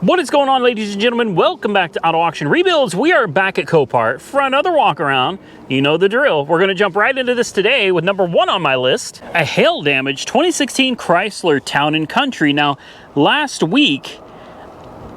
What is going on, ladies and gentlemen? Welcome back to Auto Auction Rebuilds. We are back at Copart for another walk around. You know the drill. We're going to jump right into this today with number one on my list, a hail damage 2016 Chrysler Town & Country. Now, last week,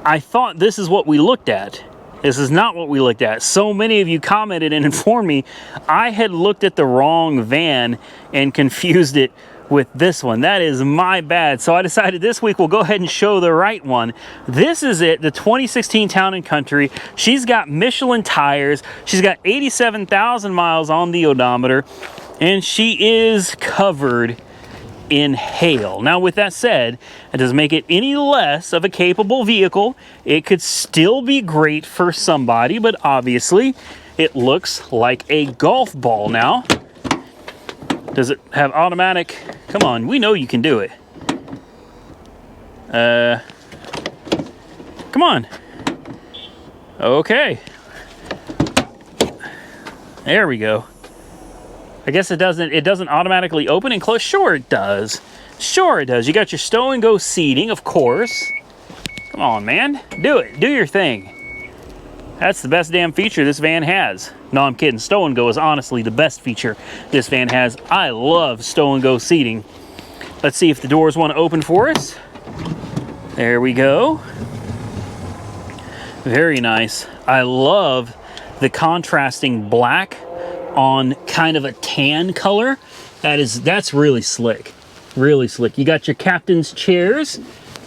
I thought this is what we looked at. This is not what we looked at. So many of you commented and informed me I had looked at the wrong van and confused it with this one. That is my bad. So I decided this week we'll go ahead and show the right one. This is it, the 2016 Town & Country. She's got Michelin tires. She's got 87,000 miles on the odometer, and she is covered in hail. Now, with that said, it doesn't make it any less of a capable vehicle. It could still be great for somebody, but obviously it looks like a golf ball now. Does it have automatic? Come on, we know you can do it. Come on. Okay. There we go. I guess it doesn't automatically open and close. Sure it does. Sure it does. You got your stow and go seating, of course. Come on, man. Do it. Do your thing. That's the best damn feature this van has. No, I'm kidding. Stow and go is honestly the best feature this van has. I love stow and go seating. Let's see if the doors want to open for us. There we go. Very nice. I love the contrasting black on kind of a tan color. That's really slick. Really slick. You got your captain's chairs.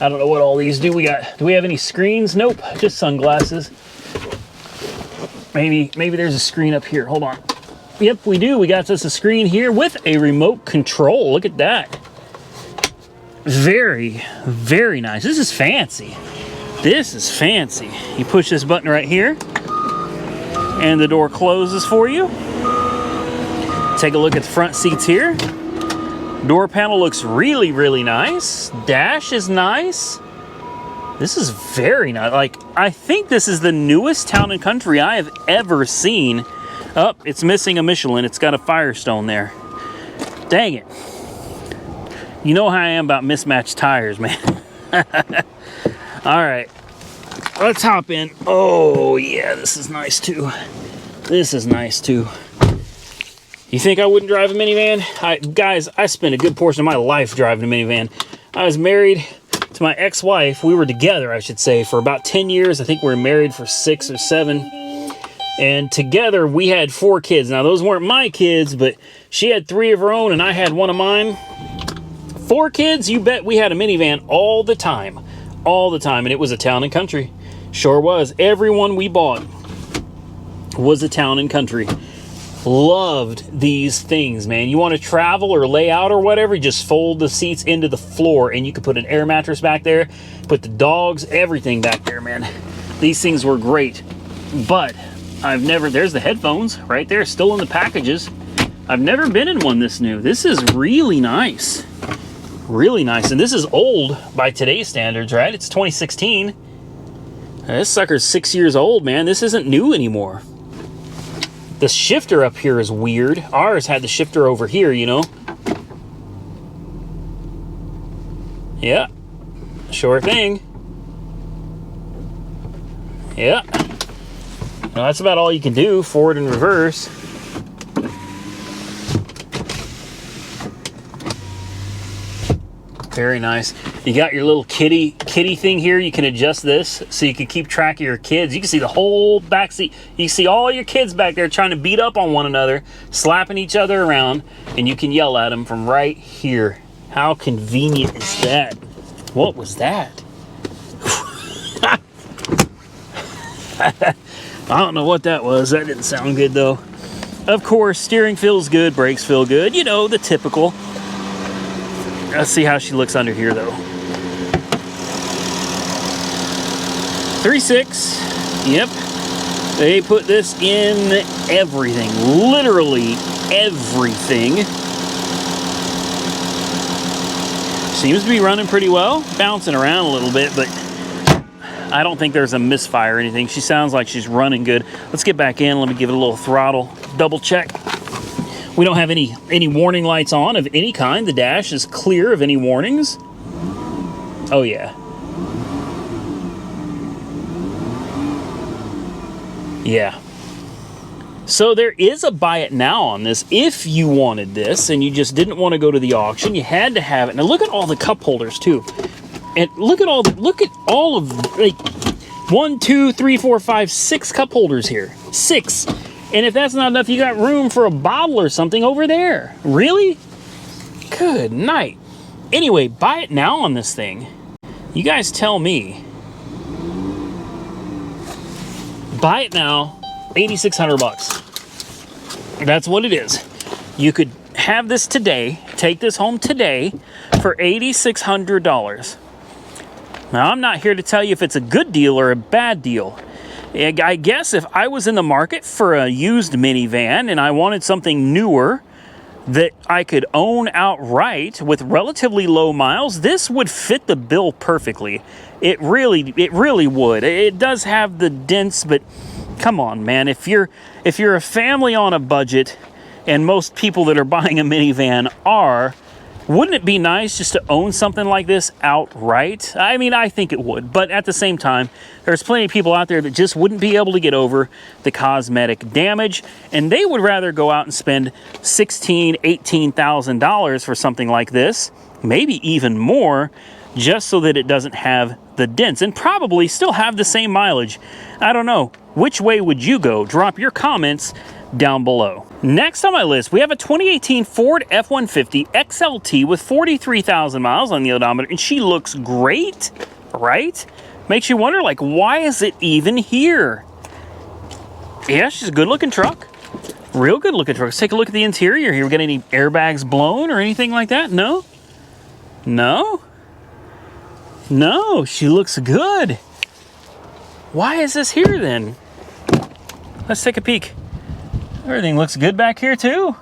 I don't know what all these do. Do we have any screens? Nope, just sunglasses. Maybe there's a screen up here. Hold on. Yep, we do. We got us a screen here with a remote control. Look at that. Very, very nice. This is fancy. This is fancy. You push this button right here, and the door closes for you. Take a look at the front seats here. Door panel looks really, really nice. Dash is nice. This is very nice. Like, I think this is the newest Town & Country I have ever seen. Oh, it's missing a Michelin. It's got a Firestone there. Dang it. You know how I am about mismatched tires, man. All right. Let's hop in. Oh, yeah, this is nice, too. This is nice, too. You think I wouldn't drive a minivan? Guys, I spent a good portion of my life driving a minivan. I was married to my ex-wife. We were together, I should say, for about 10 years. I think we were married for 6 or 7. And together, we had 4 kids. Now, those weren't my kids, but she had 3 of her own, and I had 1 of mine. 4 kids, you bet we had a minivan all the time. All the time, and it was a Town & Country. Sure was. Everyone we bought was a Town & Country. Loved these things, man. You want to travel or lay out or whatever, just fold the seats into the floor, and you could put an air mattress back there, put the dogs, everything back there, man. These things were great. But there's the headphones right there, still in the packages. I've never been in one this new. This is really nice. Really nice. And this is old by today's standards, right? It's 2016. This sucker's 6 years old, man. This isn't new anymore. The shifter up here is weird. Ours had the shifter over here, you know. Yeah. Sure thing. Yeah. Well, that's about all you can do, forward and reverse. Very nice. You got your little kitty thing here. You can adjust this so you can keep track of your kids. You can see the whole back seat. You can see all your kids back there trying to beat up on one another, slapping each other around, and you can yell at them from right here. How convenient is that? What was that? I don't know what that was. That didn't sound good though. Of course, steering feels good, brakes feel good. You know, the typical. Let's see how she looks under here, though. 3.6. Yep. They put this in everything. Literally everything. Seems to be running pretty well. Bouncing around a little bit, but I don't think there's a misfire or anything. She sounds like she's running good. Let's get back in. Let me give it a little throttle. Double check. We don't have any warning lights on of any kind. The dash is clear of any warnings. Oh, yeah. Yeah. So there is a buy it now on this. If you wanted this and you just didn't want to go to the auction, you had to have it. Now look at all the cup holders too. And look at all of like 1, 2, 3, 4, 5, 6 cup holders here. 6. And if that's not enough, you got room for a bottle or something over there. Really? Good night. Anyway, buy it now on this thing. You guys tell me. Buy it now. $8,600. That's what it is. You could have this today, take this home today for $8,600. Now, I'm not here to tell you if it's a good deal or a bad deal. I guess if I was in the market for a used minivan and I wanted something newer that I could own outright with relatively low miles, this would fit the bill perfectly. It really would. It does have the dents, but come on, man. If you're a family on a budget, and most people that are buying a minivan are, wouldn't it be nice just to own something like this outright? I mean, I think it would, but at the same time, there's plenty of people out there that just wouldn't be able to get over the cosmetic damage, and they would rather go out and spend $16,000, $18,000 for something like this, maybe even more, just so that it doesn't have the dents and probably still have the same mileage. I don't know. Which way would you go? Drop your comments down below. Next on my list, we have a 2018 Ford F-150 XLT with 43,000 miles on the odometer, and she looks great, right? Makes you wonder, like, why is it even here? Yeah, she's a good-looking truck. Real good-looking truck. Let's take a look at the interior here. We got any airbags blown or anything like that? No? No? No, she looks good. Why is this here then? Let's take a peek. Everything looks good back here too.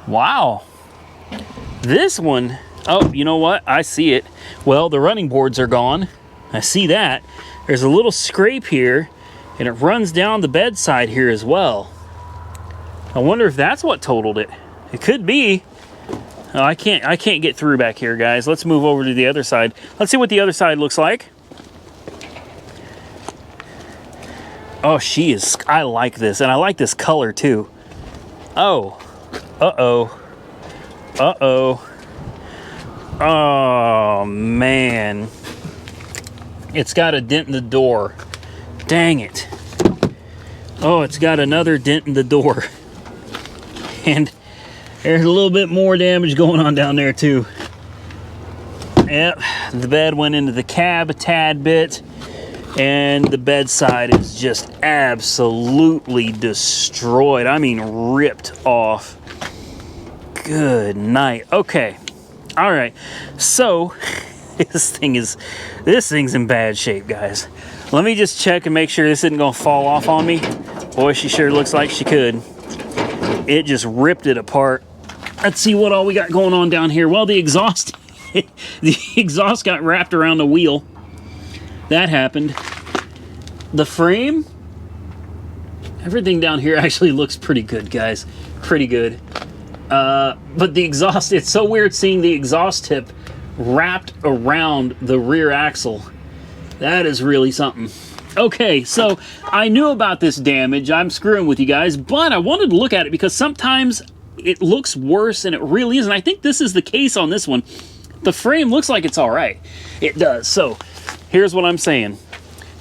Wow. This one, oh, you know what? I see it. Well, the running boards are gone. I see that. There's a little scrape here, and it runs down the bedside here as well. I wonder if that's what totaled it. It could be. Oh, I can't get through back here, guys. Let's move over to the other side. Let's see what the other side looks like. Oh, she is, I like this, and I like this color too. Oh, uh-oh, uh-oh. Oh, man. It's got a dent in the door. Dang it. Oh, it's got another dent in the door. And there's a little bit more damage going on down there too. Yep, the bed went into the cab a tad bit. And the bedside is just absolutely destroyed. I mean, ripped off. Good night. Okay. All right. So this thing's in bad shape, guys. Let me just check and make sure this isn't going to fall off on me. Boy, she sure looks like she could. It just ripped it apart. Let's see what all we got going on down here. Well, the exhaust, the exhaust got wrapped around the wheel. That happened. The frame, everything down here actually looks pretty good, guys. Pretty good. But the exhaust, it's so weird seeing the exhaust tip wrapped around the rear axle. That is really something. Okay, so I knew about this damage. I'm screwing with you guys, but I wanted to look at it because sometimes it looks worse than it really is, and I think this is the case on this one. The frame looks like it's all right. It does. So here's what I'm saying.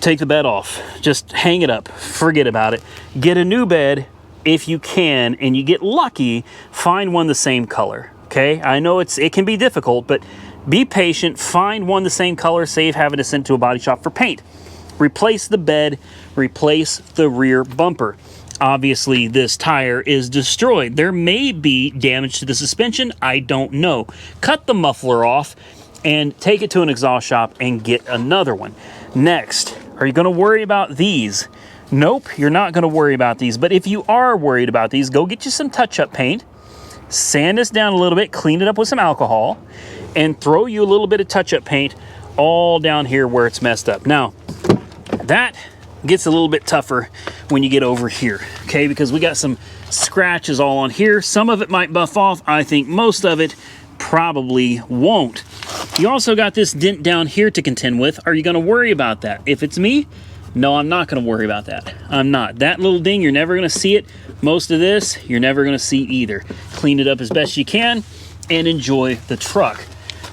Take the bed off. Just hang it up. Forget about it. Get a new bed if you can, and you get lucky, find one the same color. Okay? I know it can be difficult, but be patient. Find one the same color. Save having to send to a body shop for paint. Replace the bed. Replace the rear bumper. Obviously, this tire is destroyed. There may be damage to the suspension. I don't know. Cut the muffler off and take it to an exhaust shop and get another one. Next, are you going to worry about these? Nope, you're not going to worry about these. But if you are worried about these, go get you some touch-up paint. Sand this down a little bit, clean it up with some alcohol, and throw you a little bit of touch-up paint all down here where it's messed up. Now, that gets a little bit tougher when you get over here, okay? Because we got some scratches all on here. Some of it might buff off. I think most of it probably won't. You also got this dent down here to contend with. Are you going to worry about that? If it's me, No, I'm not going to worry about that. I'm not. That little ding, you're never going to see it. Most of this, you're never going to see either. Clean it up as best you can and enjoy the truck.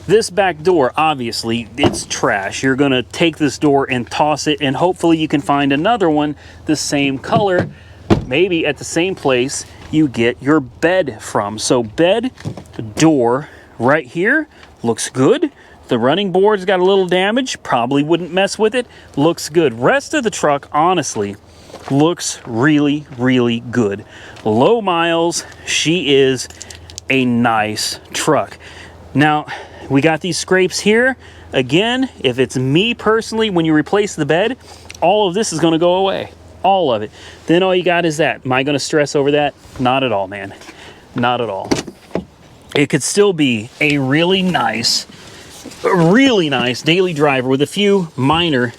This back door, obviously, it's trash. You're going to take this door and toss it, and hopefully you can find another one the same color, maybe at the same place you get your bed from. So bed, door right here looks good. The running board's got a little damage, probably wouldn't mess with it. Looks good. Rest of the truck, honestly, looks really, really good. Low miles. She is a nice truck. Now, we got these scrapes here. Again, if it's me personally, when you replace the bed, all of this is going to go away. All of it. Then all you got is that. Am I going to stress over that? Not at all, man. Not at all. It could still be a really nice daily driver with a few minor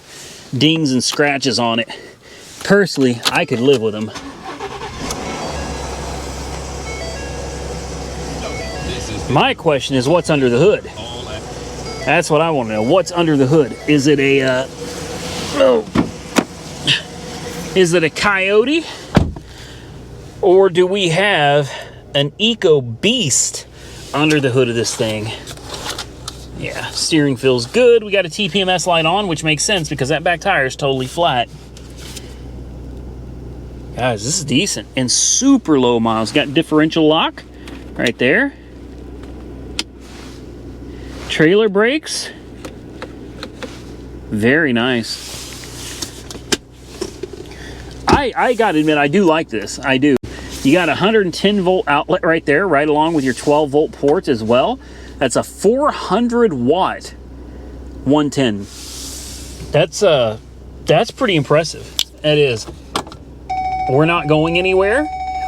dings and scratches on it. Personally, I could live with them. My question is, what's under the hood? That's what I want to know. What's under the hood? Is it a is it a Coyote, or do we have an Eco Beast under the hood of this thing? Yeah, steering feels good. We got a TPMS light on, which makes sense because that back tire is totally flat. Guys, this is decent and super low miles. Got differential lock right there. Trailer brakes. Very nice. I gotta admit, I do like this. I do. You got a 110 volt outlet right there, right along with your 12 volt ports as well. That's a 400 watt 110. That's pretty impressive. It is. We're not going anywhere,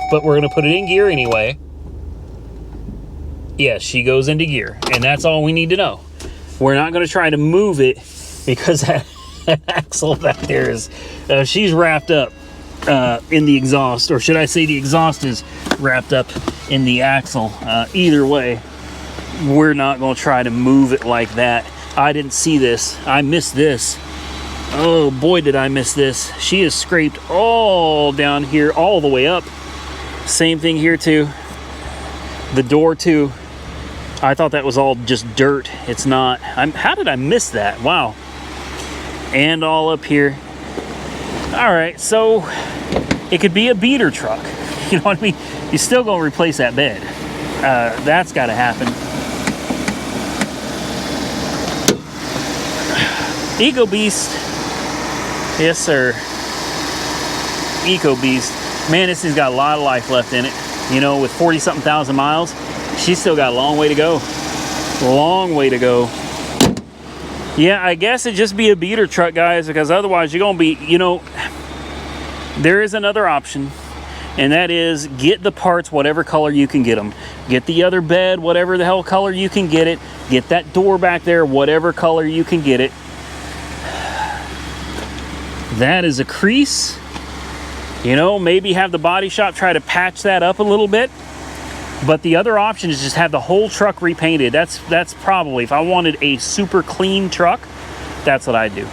but we're gonna put it in gear anyway. Yes, she goes into gear, and that's all we need to know. We're not gonna try to move it because that axle back there is, she's wrapped up in the exhaust, or should I say the exhaust is wrapped up in the axle. Either way, we're not going to try to move it like that. I didn't see this. I missed this. Oh boy, did I miss this. She is scraped all down here, all the way up. Same thing here too. The door too. I thought that was all just dirt. It's not. How did I miss that? Wow. And all up here. All right, so it could be a beater truck. You know what I mean? You're still going to replace that bed. That's got to happen. Eco Beast. Yes, sir. Eco Beast. Man, this thing's got a lot of life left in it. You know, with 40-something thousand miles, she's still got a long way to go. Long way to go. Yeah, I guess it'd just be a beater truck, guys, because otherwise you're going to be, you know, there is another option, and that is get the parts whatever color you can get them. Get the other bed whatever the hell color you can get it. Get that door back there whatever color you can get it. That is a crease. You know, maybe have the body shop try to patch that up a little bit. But the other option is just have the whole truck repainted. That's probably, if I wanted a super clean truck, that's what I'd do.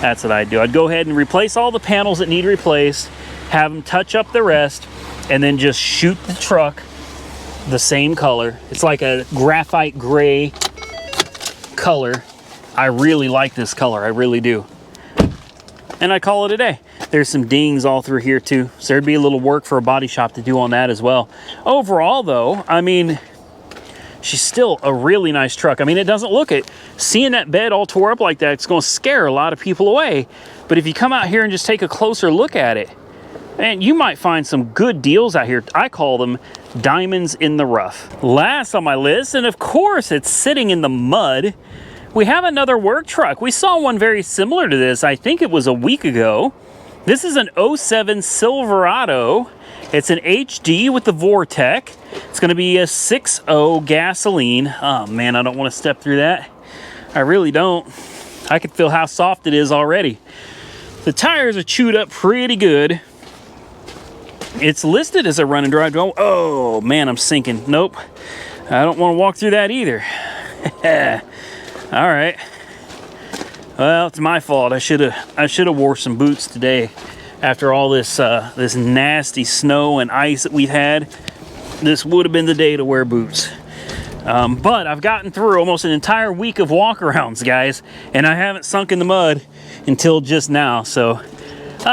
That's what I'd do. I'd go ahead and replace all the panels that need replaced, have them touch up the rest, and then just shoot the truck the same color. It's like a graphite gray color. I really like this color. I really do. And I call it a day. There's some dings all through here too, so there'd be a little work for a body shop to do on that as well. Overall though, I mean, she's still a really nice truck. I mean, it doesn't look it. Seeing that bed all tore up like that, it's going to scare a lot of people away. But if you come out here and just take a closer look at it, man, you might find some good deals out here. I call them diamonds in the rough. Last on my list, and of course it's sitting in the mud, we have another work truck. We saw one very similar to this. I think it was a week ago. This is an 07 Silverado. It's an HD with the Vortec. It's going to be a 6.0 gasoline. Oh man, I don't want to step through that. I really don't. I can feel how soft it is already. The tires are chewed up pretty good. It's listed as a run and drive. Oh man, I'm sinking. Nope. I don't want to walk through that either. All right. Well, it's my fault. I should have wore some boots today. After all this this nasty snow and ice that we've had, this would have been the day to wear boots. But I've gotten through almost an entire week of walk-arounds, guys, and I haven't sunk in the mud until just now. So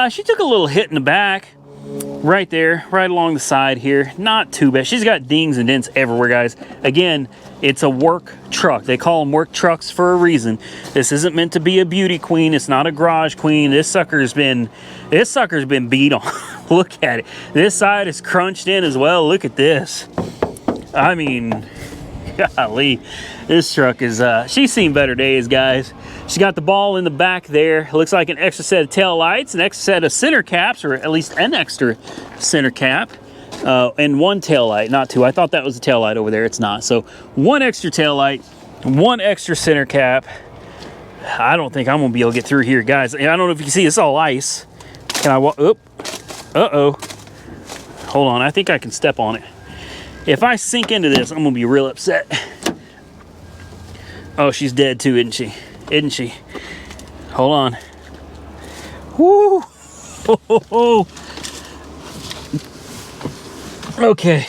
she took a little hit in the back, right there, right along the side here. Not too bad. She's got dings and dents everywhere, guys. Again, it's a work truck. They call them work trucks for a reason. This isn't meant to be a beauty queen. It's not a garage queen. This sucker's been beat on. Look at it. This side is crunched in as well. Look at this. I mean, golly, this truck is she's seen better days, guys. She got the ball in the back there. Looks like an extra set of tail lights, an extra set of center caps, or at least an extra center cap. And one tail light, not two. I thought that was a tail light over there. It's not. So one extra tail light, one extra center cap. I don't think I'm gonna be able to get through here, guys. I don't know if you can see, it's all ice. Can I walk? Oop. Uh-oh. Hold on. I think I can step on it. If I sink into this, I'm gonna be real upset. Oh, she's dead too, isn't she? Isn't she? Hold on. Woo! Ho, ho, ho. Okay.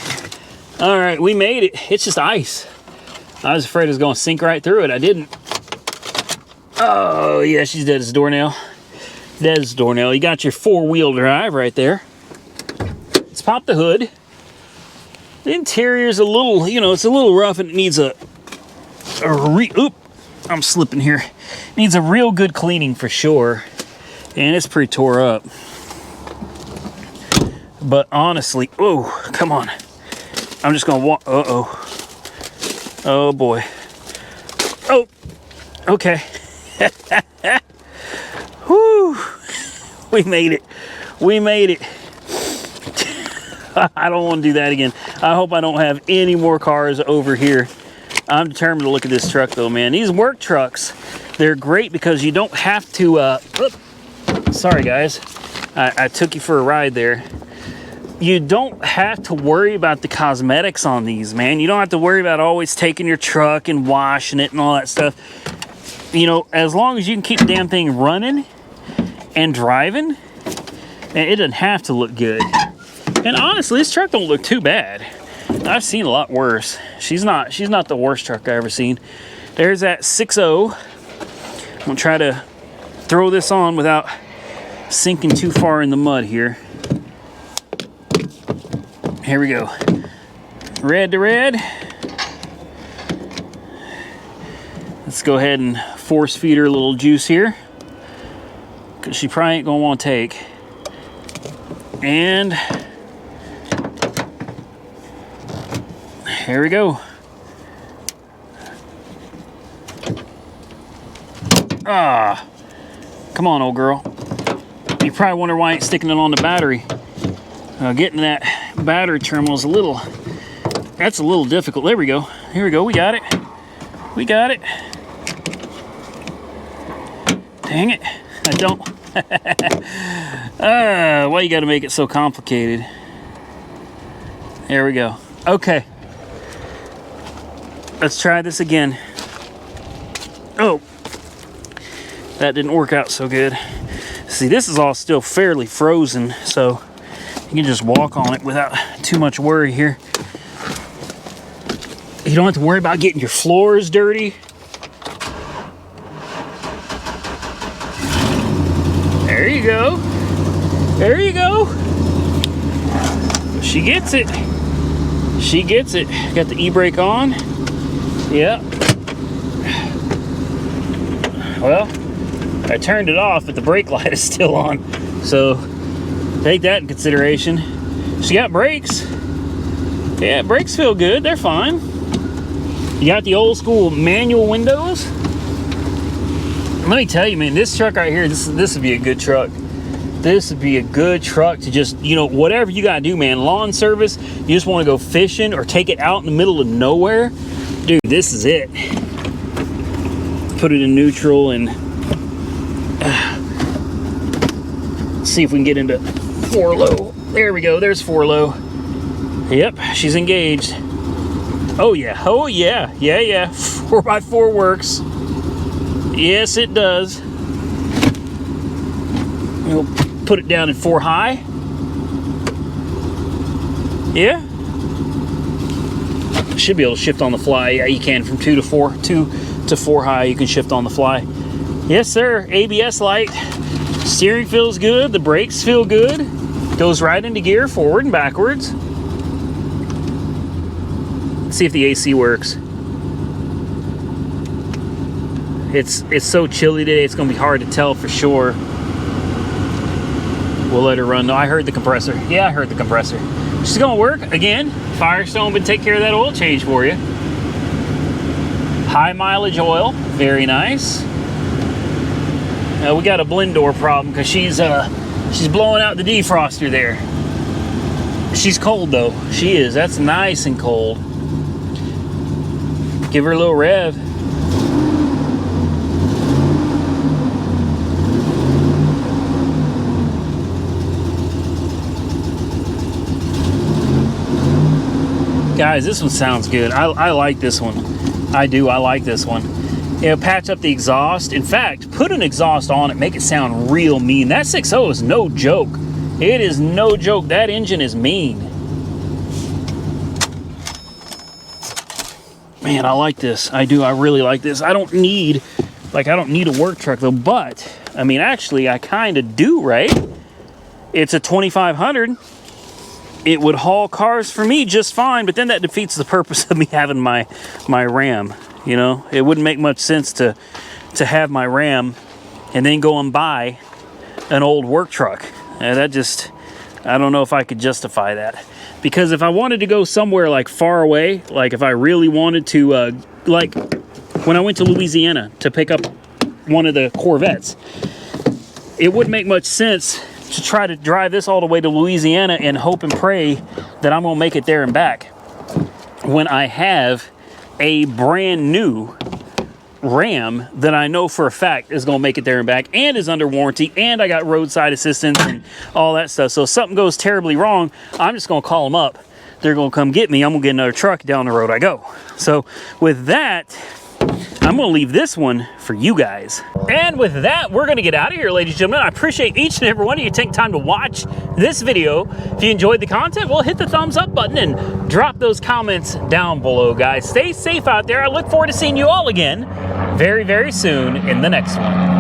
All right, we made it. It's just ice. I was afraid it was going to sink right through it. I didn't. Oh, yeah, she's dead as a doornail. Dead as a doornail. You got your four-wheel drive right there. Let's pop the hood. The interior's a little, you know, it's a little rough and it needs oop, I'm slipping here. It needs a real good cleaning for sure. And it's pretty tore up. But honestly, oh, come on. I'm just gonna walk, uh-oh. Oh boy. Oh, okay. Whew. We made it. We made it. I don't want to do that again. I hope I don't have any more cars over here. I'm determined to look at this truck though, man. These work trucks, they're great because you don't have to, sorry guys. I took you for a ride there. You don't have to worry about the cosmetics on these, man. You don't have to worry about always taking your truck and washing it and all that stuff. You know, as long as you can keep the damn thing running and driving, it doesn't have to look good. And honestly, this truck don't look too bad. I've seen a lot worse. She's not the worst truck I've ever seen. There's that 6.0. I'm gonna try to throw this on without sinking too far in the mud here. Here we go. Red to red. Let's go ahead and force feed her a little juice here, because she probably ain't gonna want to take. And here we go. Ah, come on, old girl. You probably wonder why I ain't sticking it on the battery. Getting that battery terminal is a little difficult. There we go. Here we go. We got it. We got it. Dang it. I don't. Why you got to make it so complicated? There we go. Okay. Let's try this again. Oh. That didn't work out so good. See, this is all still fairly frozen, so you can just walk on it without too much worry here. You don't have to worry about getting your floors dirty. There you go. There you go. She gets it. She gets it. Got the e-brake on. Yep. Well, I turned it off, but the brake light is still on. So take that in consideration. She got brakes. Yeah, brakes feel good. They're fine. You got the old school manual windows. Let me tell you, man, this truck right here, this would be a good truck. This would be a good truck to just, you know, whatever you got to do, man. Lawn service, you just want to go fishing or take it out in the middle of nowhere. Dude, this is it. Put it in neutral and see if we can get into 4 low. There we go. There's 4 low. Yep, she's engaged. Oh yeah. Oh yeah. Yeah. 4x4 works. Yes, it does. We'll put it down in 4 high. Yeah. Should be able to shift on the fly. Yeah, you can from 2 to 4. 2 to 4 high, you can shift on the fly. Yes, sir. ABS light. Steering feels good. The brakes feel good. Goes right into gear, forward and backwards. Let's see if the AC works. It's so chilly today, it's gonna be hard to tell for sure. We'll let her run. No, I heard the compressor. Yeah, I heard the compressor. She's gonna work. Again, Firestone would take care of that oil change for you. High mileage oil, very nice. We got a blend door problem because she's blowing out the defroster there. She's cold though. She is. That's nice and cold. Give her a little rev. Guys, this one sounds good. I like this one. I do. I like this one. You know, patch up the exhaust. In fact, put an exhaust on it, make it sound real mean. That 6.0 is no joke. It is no joke. That engine is mean. Man, I like this. I do. I really like this. I don't need a work truck though, but I mean, actually, I kind of do, right? It's a 2500. It would haul cars for me just fine, but then that defeats the purpose of me having my Ram. You know, it wouldn't make much sense to have my Ram and then go and buy an old work truck. That just, I don't know if I could justify that. Because if I wanted to go somewhere like far away, like if I really wanted to, like when I went to Louisiana to pick up one of the Corvettes, it wouldn't make much sense to try to drive this all the way to Louisiana and hope and pray that I'm gonna make it there and back when I have a brand new Ram that I know for a fact is gonna make it there and back and is under warranty, and I got roadside assistance and all that stuff. So if something goes terribly wrong, I'm just gonna call them up. They're gonna come get me. I'm gonna get another truck down the road I go. So with that, I'm gonna leave this one for you guys. And with that, we're gonna get out of here, ladies and gentlemen. I appreciate each and every one of you taking time to watch this video. If you enjoyed the content, well, hit the thumbs up button and drop those comments down below, guys. Stay safe out there. I look forward to seeing you all again very, very soon in the next one.